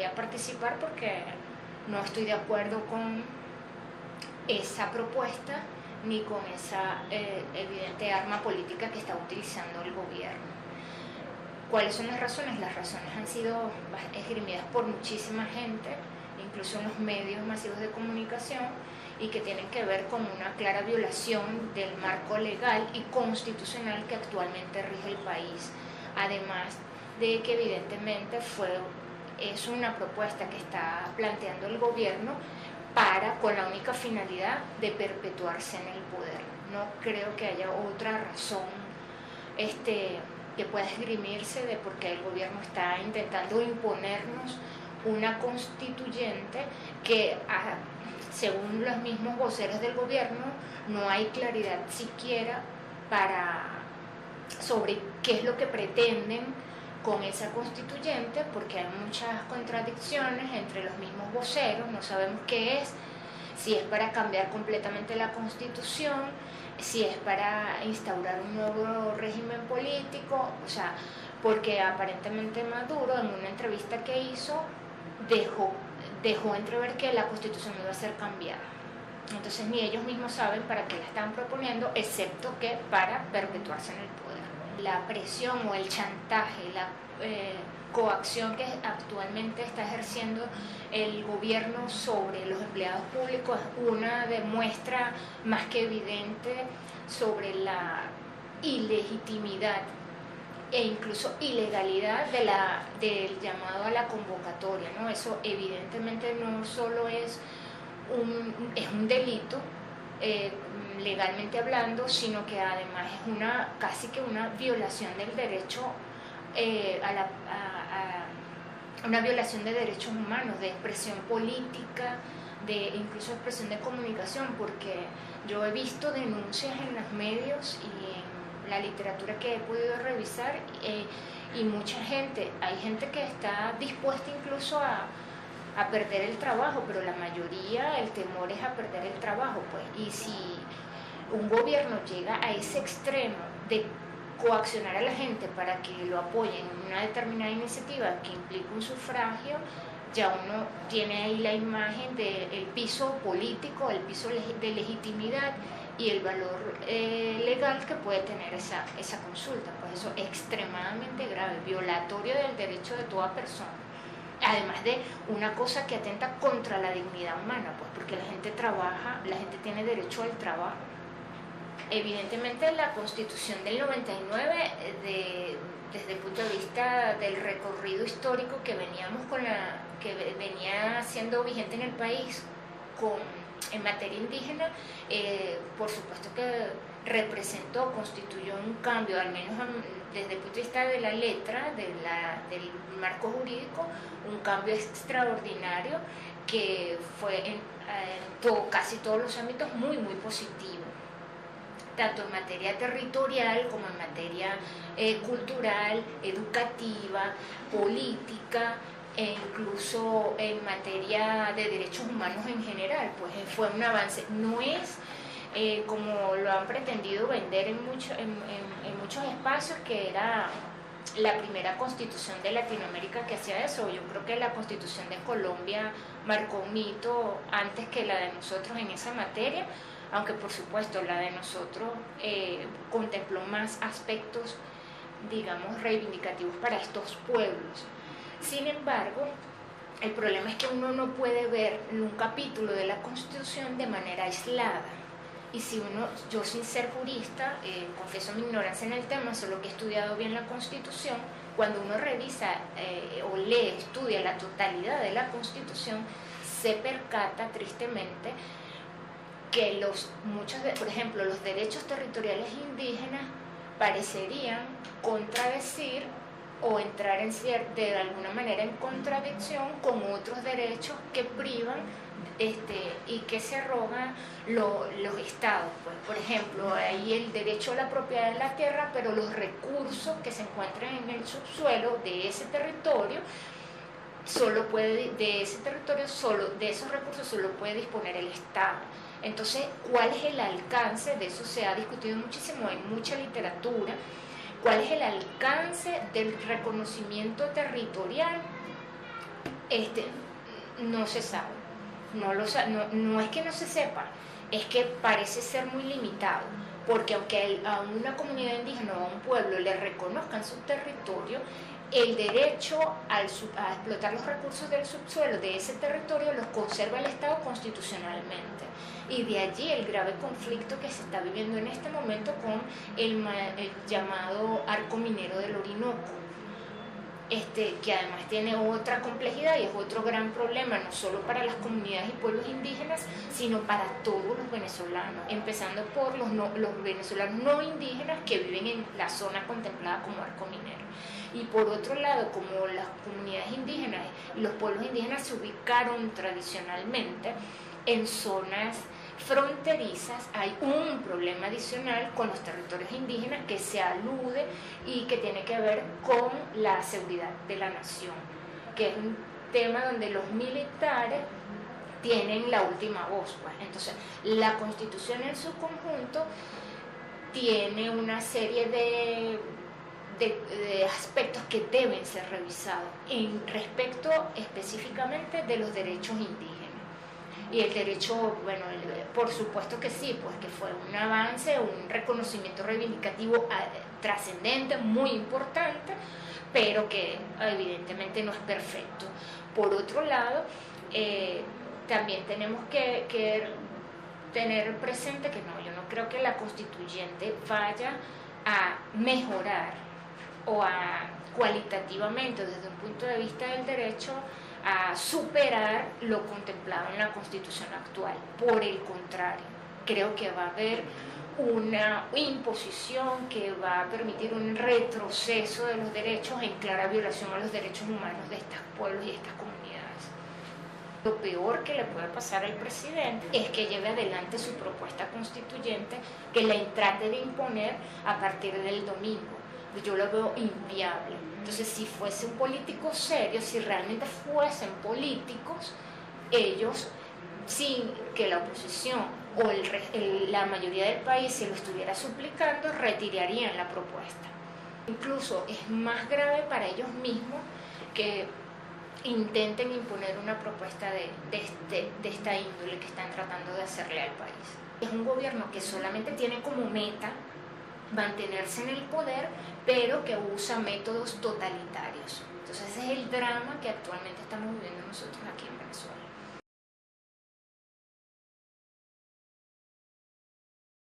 voy a participar porque no estoy de acuerdo con esa propuesta ni con esa evidente arma política que está utilizando el gobierno. ¿Cuáles son las razones? Las razones han sido esgrimidas por muchísima gente, incluso en los medios masivos de comunicación, y que tienen que ver con una clara violación del marco legal y constitucional que actualmente rige el país. Además de que evidentemente es una propuesta que está planteando el gobierno con la única finalidad de perpetuarse en el poder. No creo que haya otra razón que pueda esgrimirse de por qué el gobierno está intentando imponernos una constituyente que, según los mismos voceros del gobierno, no hay claridad siquiera sobre qué es lo que pretenden con esa constituyente, porque hay muchas contradicciones entre los mismos voceros, no sabemos qué es, si es para cambiar completamente la constitución, si es para instaurar un nuevo régimen político, o sea, porque aparentemente Maduro en una entrevista que hizo dejó entrever que la constitución no iba a ser cambiada. Entonces ni ellos mismos saben para qué la están proponiendo, excepto que para perpetuarse en el poder. La presión o el chantaje, la coacción que actualmente está ejerciendo el gobierno sobre los empleados públicos es una demuestra más que evidente sobre la ilegitimidad e incluso ilegalidad del llamado a la convocatoria, ¿no? Eso evidentemente no solo es un delito legalmente hablando, sino que además es casi que una violación del derecho una violación de derechos humanos, de expresión política, de incluso expresión de comunicación, porque yo he visto denuncias en los medios y en la literatura que he podido revisar, y hay gente que está dispuesta incluso a perder el trabajo, pero la mayoría, el temor es a perder el trabajo, pues. Y si un gobierno llega a ese extremo de coaccionar a la gente para que lo apoyen en una determinada iniciativa que implica un sufragio, ya uno tiene ahí la imagen del piso político, el piso de legitimidad y el valor legal que puede tener esa consulta. Pues eso es extremadamente grave, violatorio del derecho de toda persona. Además de una cosa que atenta contra la dignidad humana, pues porque la gente trabaja, la gente tiene derecho al trabajo. Evidentemente la Constitución del 99, desde el punto de vista del recorrido histórico que venía siendo vigente en el país en materia indígena, por supuesto que constituyó un cambio, al menos desde el punto de vista de la letra, del marco jurídico, un cambio extraordinario que fue en casi todos los ámbitos muy, muy positivo, tanto en materia territorial como en materia cultural, educativa, política, e incluso en materia de derechos humanos en general. Pues fue un avance. No es como lo han pretendido vender en muchos espacios, que era la primera constitución de Latinoamérica que hacía eso. Yo creo que la constitución de Colombia marcó un hito antes que la de nosotros en esa materia, aunque por supuesto la de nosotros contempló más aspectos, digamos, reivindicativos para estos pueblos. Sin embargo, el problema es que uno no puede ver un capítulo de la Constitución de manera aislada. Y yo sin ser jurista, confieso mi ignorancia en el tema, solo que he estudiado bien la Constitución, cuando uno revisa o estudia la totalidad de la Constitución, se percata tristemente que por ejemplo, los derechos territoriales indígenas parecerían contradecir o entrar de alguna manera en contradicción con otros derechos que privan y que se arrogan los estados. Pues, por ejemplo, hay el derecho a la propiedad de la tierra, pero los recursos que se encuentran en el subsuelo de ese territorio de esos recursos solo puede disponer el Estado. Entonces, ¿cuál es el alcance? De eso se ha discutido muchísimo en mucha literatura. ¿Cuál es el alcance del reconocimiento territorial Este, no se sabe, no es que no se sepa, es que parece ser muy limitado, porque aunque a una comunidad indígena o a un pueblo le reconozcan su territorio, el derecho a explotar los recursos del subsuelo de ese territorio los conserva el Estado constitucionalmente. Y de allí el grave conflicto que se está viviendo en este momento con el llamado arco minero del Orinoco. Que además tiene otra complejidad y es otro gran problema, no solo para las comunidades y pueblos indígenas, sino para todos los venezolanos, empezando por los venezolanos no indígenas que viven en la zona contemplada como arco minero. Y por otro lado, como las comunidades indígenas y los pueblos indígenas se ubicaron tradicionalmente en zonas fronterizas, hay un problema adicional con los territorios indígenas que se alude y que tiene que ver con la seguridad de la nación, que es un tema donde los militares tienen la última voz, pues. Entonces, la Constitución en su conjunto tiene una serie de aspectos que deben ser revisados en respecto específicamente de los derechos indígenas. Y el derecho, bueno, por supuesto que sí, pues que fue un avance, un reconocimiento reivindicativo trascendente, muy importante, pero que evidentemente no es perfecto. Por otro lado, también tenemos que tener presente que yo no creo que la constituyente vaya a mejorar o a cualitativamente desde un punto de vista del derecho a superar lo contemplado en la Constitución actual. Por el contrario, creo que va a haber una imposición que va a permitir un retroceso de los derechos en clara violación a los derechos humanos de estos pueblos y estas comunidades. Lo peor que le puede pasar al presidente es que lleve adelante su propuesta constituyente, que la trate de imponer a partir del domingo. Yo lo veo inviable. Entonces, si fuese un político serio, si realmente fuesen políticos, ellos, sin que la oposición o la mayoría del país se lo estuviera suplicando, retirarían la propuesta. Incluso es más grave para ellos mismos que intenten imponer una propuesta de esta índole que están tratando de hacerle al país. Es un gobierno que solamente tiene como meta mantenerse en el poder, pero que usa métodos totalitarios. Entonces ese es el drama que actualmente estamos viviendo nosotros aquí en Venezuela.